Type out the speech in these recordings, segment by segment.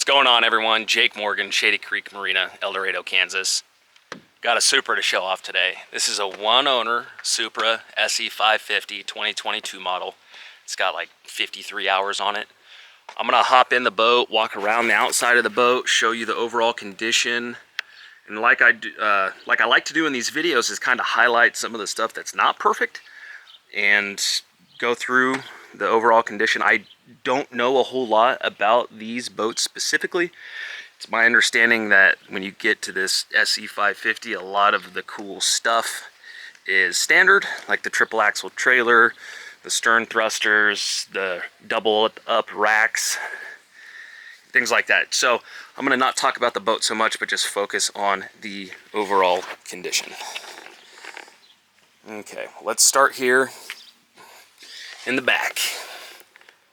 What's going on, everyone? Jake Morgan, Shady Creek Marina, El Dorado, Kansas. Got a Supra to show off today. This is a one-owner Supra SE550 2022 model. It's got like 53 hours on it. I'm gonna hop in the boat, walk around the outside of the boat, show you the overall condition. And like I like to do in these videos is kind of highlight some of the stuff that's not perfect and go through the overall condition. I don't know a whole lot about these boats specifically. It's my understanding that when you get to this SE550, a lot of the cool stuff is standard, like the triple axle trailer, the stern thrusters, the double up racks, things like that. So I'm gonna not talk about the boat so much, but just focus on the overall condition. Okay, let's start here in the back.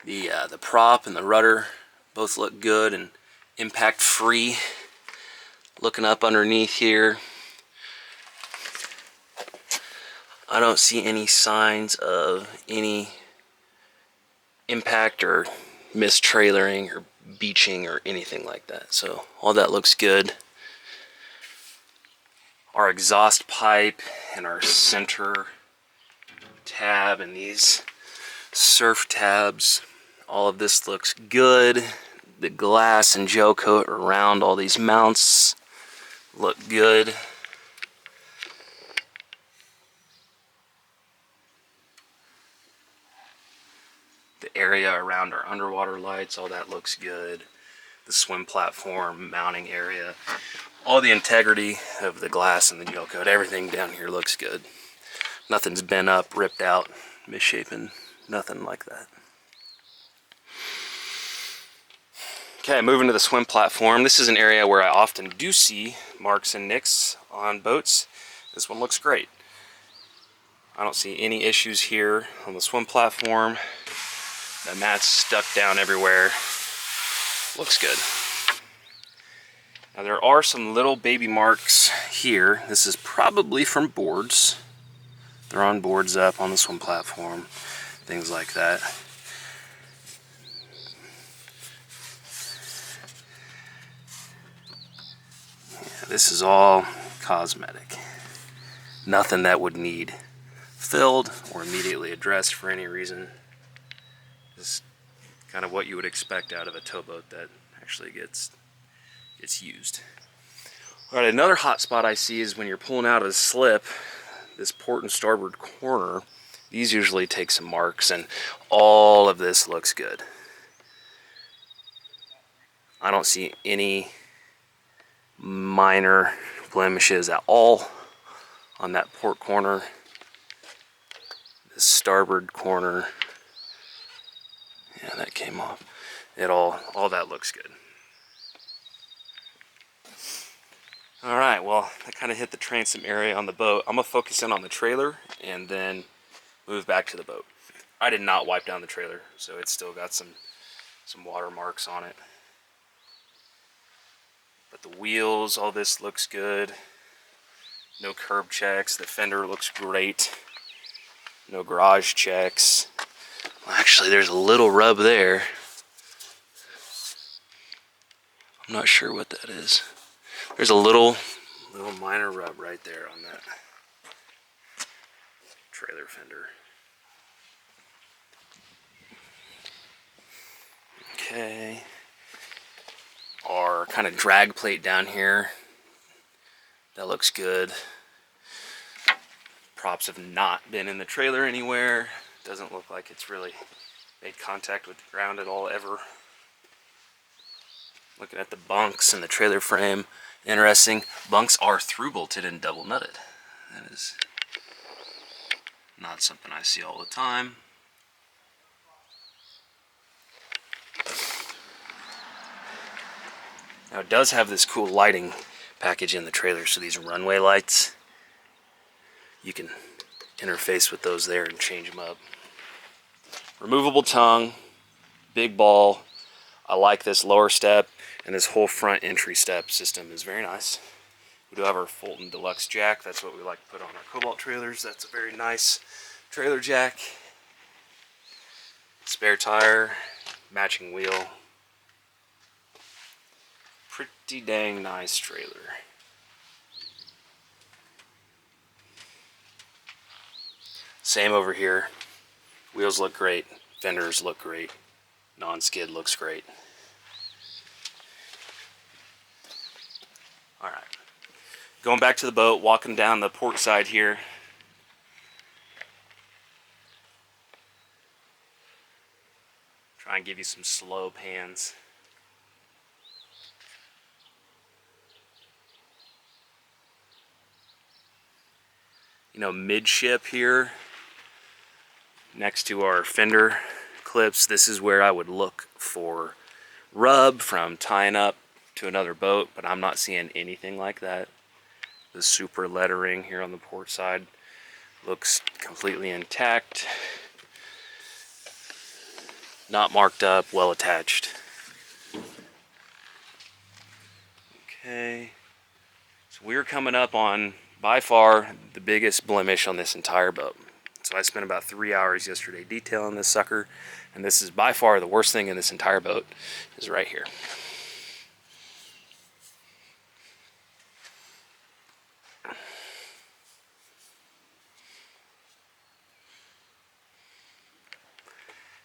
The prop and the rudder both look good and impact free. Looking up underneath here, I don't see any signs of any impact or mistrailering or beaching or anything like that. So all that looks good. Our exhaust pipe and our center tab and these surf tabs, all of this looks good. The glass and gel coat around all these mounts look good. The area around our underwater lights, all that looks good. The swim platform, mounting area, all the integrity of the glass and the gel coat, everything down here looks good. Nothing's bent up, ripped out, misshapen, nothing like that. Okay, moving to the swim platform. This is an area where I often do see marks and nicks on boats. This one looks great. I don't see any issues here on the swim platform. The mat's stuck down everywhere. Looks good. Now there are some little baby marks here. This is probably from boards. They're on boards up on the swim platform, things like that. This is all cosmetic. Nothing that would need filled or immediately addressed for any reason. Just kind of what you would expect out of a towboat that actually gets used. All right, another hot spot I see is when you're pulling out of a slip, this port and starboard corner, these usually take some marks, and all of this looks good. I don't see any minor blemishes at all on that port corner. This starboard corner, yeah, that came off. All that looks good. All right, well, I kind of hit the transom area on the boat. I'm gonna focus in on the trailer and then move back to the boat. I did not wipe down the trailer, so it's still got some water marks on it. But the wheels, all this looks good. No curb checks. The fender looks great. No garage checks. Well, actually, there's a little rub there. I'm not sure what that is. There's a little minor rub right there on that trailer fender. Okay. Our kind of drag plate down here, that looks good. Props have not been in the trailer anywhere. Doesn't look like it's really made contact with the ground at all ever. Looking at the bunks and the trailer frame, interesting. Bunks are through bolted and double nutted. That is not something I see all the time. Now it does have this cool lighting package in the trailer, so these runway lights, you can interface with those there and change them up. Removable tongue, big ball. I like this lower step, and this whole front entry step system is very nice. We do have our Fulton Deluxe jack. That's what we like to put on our Cobalt trailers. That's a very nice trailer jack. Spare tire, matching wheel. pretty dang nice trailer. Same over here. Wheels look great. Fenders look great. Non-skid looks great. All right. Going back to the boat, walking down the port side here. Try and give you some slow pans. You know, midship here, next to our fender clips, this is where I would look for rub from tying up to another boat, but I'm not seeing anything like that. The Supra lettering here on the port side looks completely intact, not marked up, well attached. Okay, so we're coming up on by far the biggest blemish on this entire boat. So I spent about 3 hours yesterday detailing this sucker, and this is by far the worst thing in this entire boat, is right here.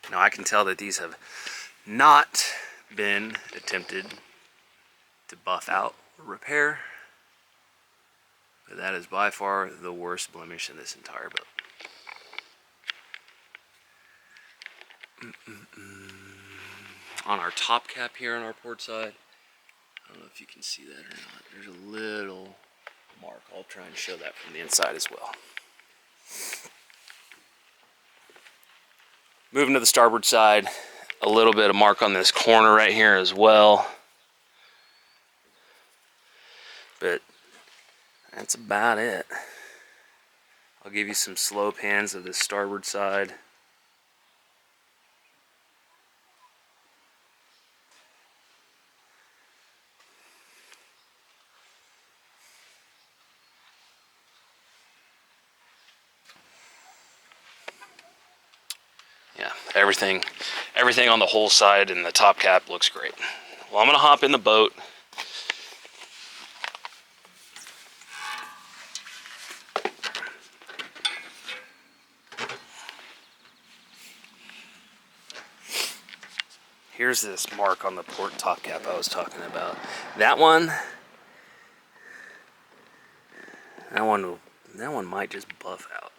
Now I can tell that these have not been attempted to buff out or repair, but that is by far the worst blemish in this entire boat. On our top cap here on our port side, I don't know if you can see that or not, there's a little mark. I'll try and show that from the inside as well. Moving to the starboard side, a little bit of mark on this corner right here as well. But that's about it. I'll give you some slow pans of the starboard side. Yeah, everything on the whole side and the top cap looks great. Well, I'm gonna hop in the boat. Here's this mark on the port top cap I was talking about. That one might just buff out.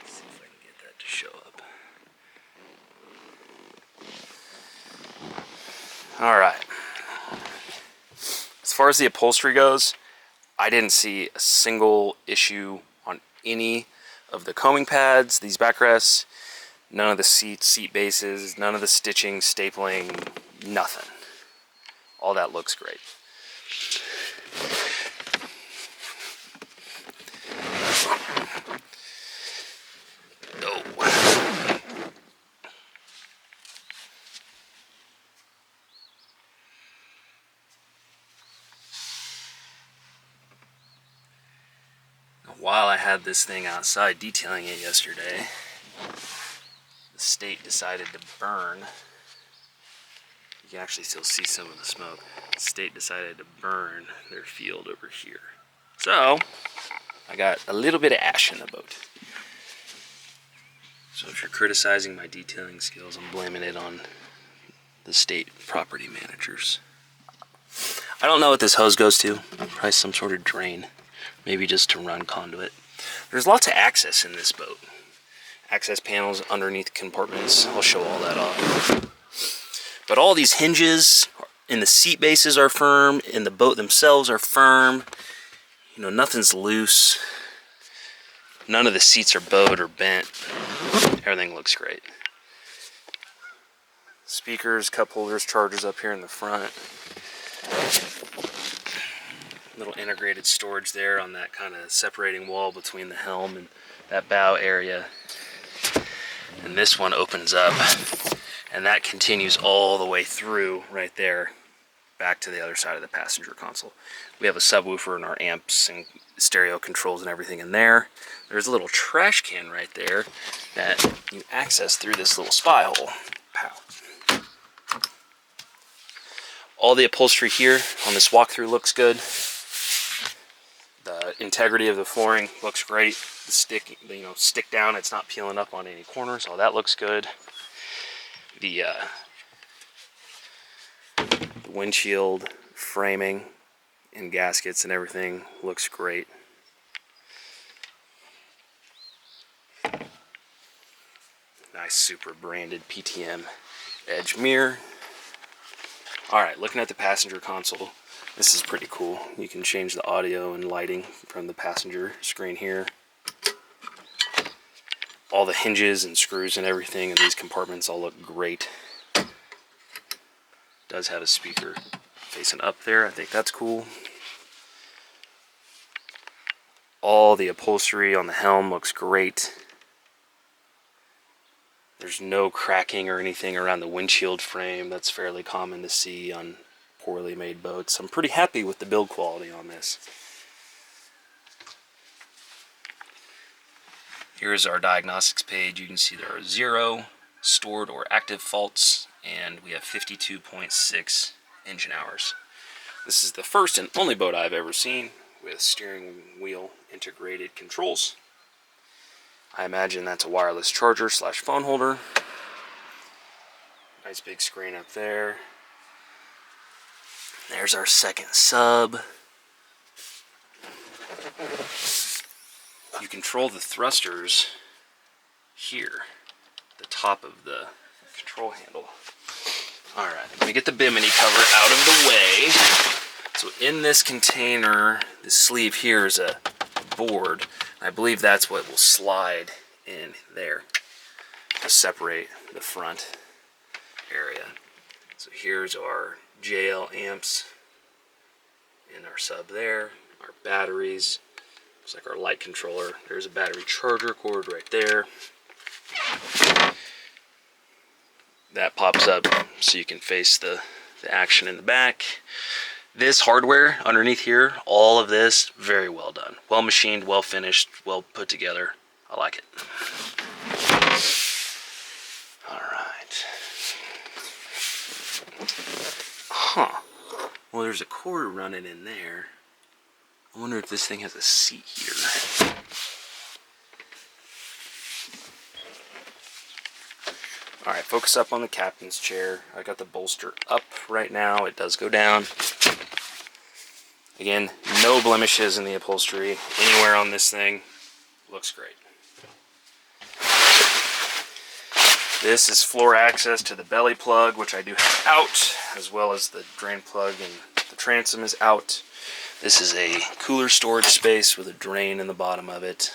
Let's see if I can get that to show up. All right. As far as the upholstery goes, I didn't see a single issue on any of the combing pads, these backrests, none of the seat bases, none of the stitching, stapling, nothing. All that looks great. While I had this thing outside detailing it yesterday, the state decided to burn. You can actually still see some of the smoke. The state decided to burn their field over here. So, I got a little bit of ash in the boat. So if you're criticizing my detailing skills, I'm blaming it on the state property managers. I don't know what this hose goes to. Probably some sort of drain. Maybe just to run conduit. There's lots of access in this boat. Access panels underneath compartments. I'll show all that off. But all these hinges in the seat bases are firm, in the boat themselves are firm. You know, nothing's loose. None of the seats are bowed or bent. Everything looks great. Speakers, cup holders, chargers up here in the front. Little integrated storage there on that kind of separating wall between the helm and that bow area. And this one opens up, and that continues all the way through right there back to the other side of the passenger console. We have a subwoofer and our amps and stereo controls and everything in there. There's a little trash can right there that you access through this little spy hole. Pow. All the upholstery here on this walkthrough looks good. The integrity of the flooring looks great. The stick down, it's not peeling up on any corners. All that looks good. The windshield framing and gaskets and everything looks great. Nice Supra branded PTM edge mirror. Alright, looking at the passenger console, this is pretty cool. You can change the audio and lighting from the passenger screen here. All the hinges and screws and everything in these compartments all look great. Does have a speaker facing up there. I think that's cool. All the upholstery on the helm looks great. There's no cracking or anything around the windshield frame. That's fairly common to see on poorly made boats. I'm pretty happy with the build quality on this. Here's our diagnostics page. You can see there are 0 stored or active faults, and we have 52.6 engine hours. This is the first and only boat I've ever seen with steering wheel integrated controls. I imagine that's a wireless charger / phone holder. Nice big screen up there. There's our second sub. You control the thrusters here, the top of the control handle. Alright, let me get the bimini cover out of the way. So in this container, the sleeve here is a board. I believe that's what will slide in there to separate the front area. So here's our JL amps in our sub there, our batteries. Looks like our light controller. There's a battery charger cord right there. That pops up so you can face the action in the back. This hardware underneath here, all of this, very well done. Well machined, well finished, well put together. I like it. Alright. Huh. Well, there's a cord running in there. I wonder if this thing has a seat here. Alright, focus up on the captain's chair. I got the bolster up right now. It does go down. Again, no blemishes in the upholstery anywhere on this thing. Looks great. This is floor access to the belly plug, which I do have out, as well as the drain plug, and the transom is out. This is a cooler storage space with a drain in the bottom of it.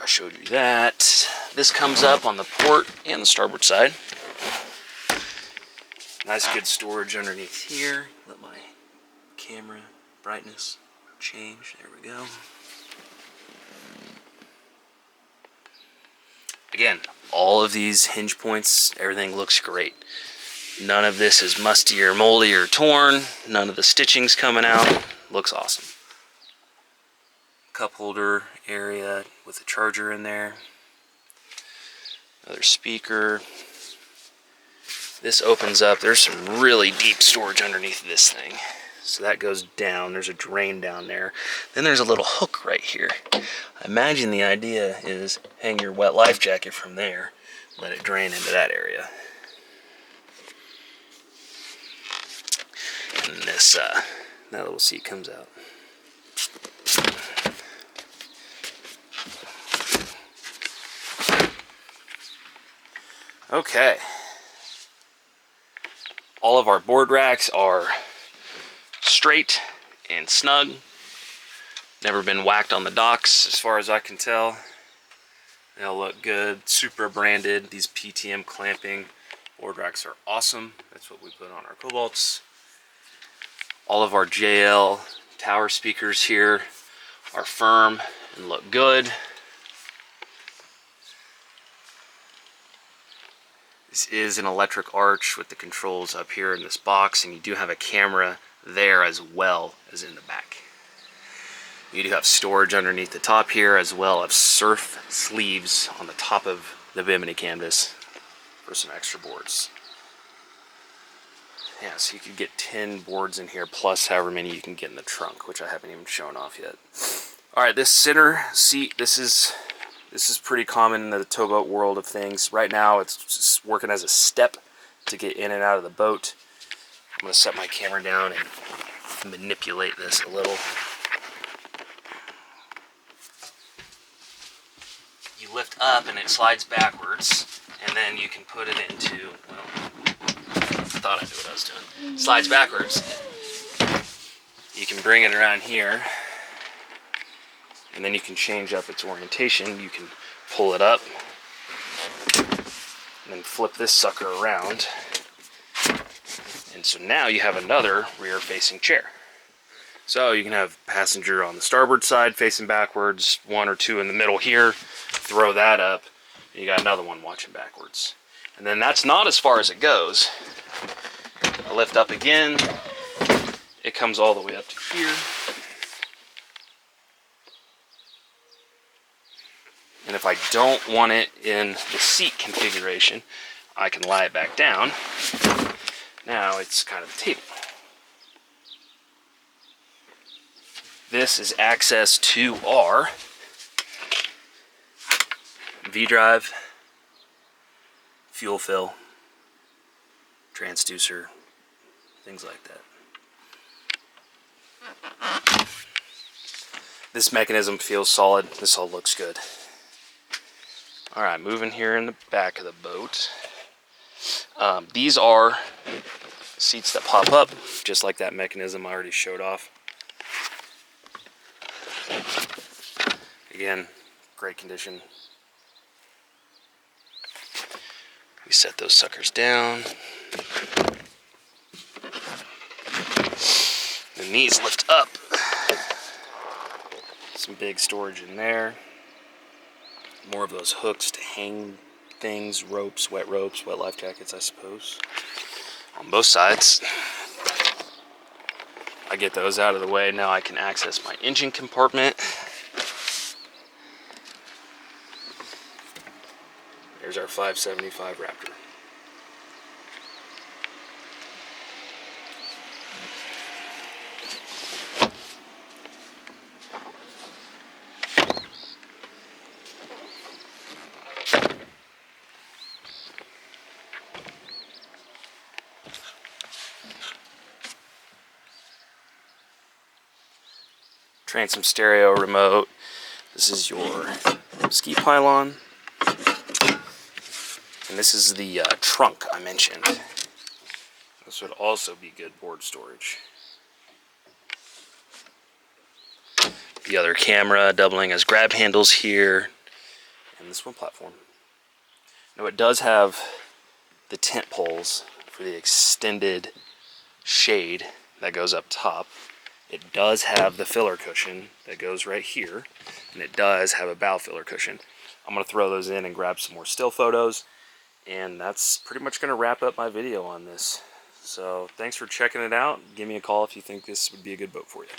I showed you that. This comes up on the port and the starboard side. Nice good storage underneath here. Let my camera brightness change. There we go. Again, all of these hinge points, everything looks great. None of this is musty or moldy or torn. None of the stitching's coming out. Looks awesome. Cup holder area with a charger in there. Another speaker. This opens up. There's some really deep storage underneath this thing. So that goes down. There's a drain down there. Then there's a little hook right here. I imagine the idea is hang your wet life jacket from there. Let it drain into that area. And this, that little seat comes out. Okay. All of our board racks are straight and snug. Never been whacked on the docks as far as I can tell. They all look good. Supra branded. These PTM clamping board racks are awesome. That's what we put on our Cobalts. All of our JL tower speakers here are firm and look good. This is an electric arch with the controls up here in this box, and you do have a camera there as well as in the back. You do have storage underneath the top here, as well as surf sleeves on the top of the bimini canvas. for some extra boards. Yeah, so you could get 10 boards in here, plus however many you can get in the trunk, which I haven't even shown off yet. All right, this center seat, this is pretty common in the towboat world of things. Right now, it's just working as a step to get in and out of the boat. I'm gonna set my camera down and manipulate this a little. You lift up and it slides backwards, and then you can put it into, well, I thought I knew what I was doing. Slides backwards. You can bring it around here, and then you can change up its orientation. You can pull it up, and then flip this sucker around. And so now you have another rear-facing chair. So you can have passenger on the starboard side facing backwards, one or two in the middle here, throw that up, and you got another one watching backwards. And then that's not as far as it goes. I lift up again, it comes all the way up to here. And if I don't want it in the seat configuration, I can lie it back down. Now it's kind of a table. This is access to our V-drive, fuel fill, transducer, things like that. This mechanism feels solid. This all looks good. All right, moving here in the back of the boat. These are seats that pop up, just like that mechanism I already showed off. Again, great condition. We set those suckers down. The knees lift up. Some big storage in there. More of those hooks to hang things, ropes, wet life jackets, I suppose. On both sides. I get those out of the way. Now I can access my engine compartment. There's our 575 Raptor. Transom stereo remote. This is your ski pylon. And this is the trunk I mentioned. This would also be good board storage. The other camera doubling as grab handles here. And this one platform. Now it does have the tent poles for the extended shade that goes up top. It does have the filler cushion that goes right here. And it does have a bow filler cushion. I'm going to throw those in and grab some more still photos. And that's pretty much going to wrap up my video on this. So thanks for checking it out. Give me a call if you think this would be a good boat for you.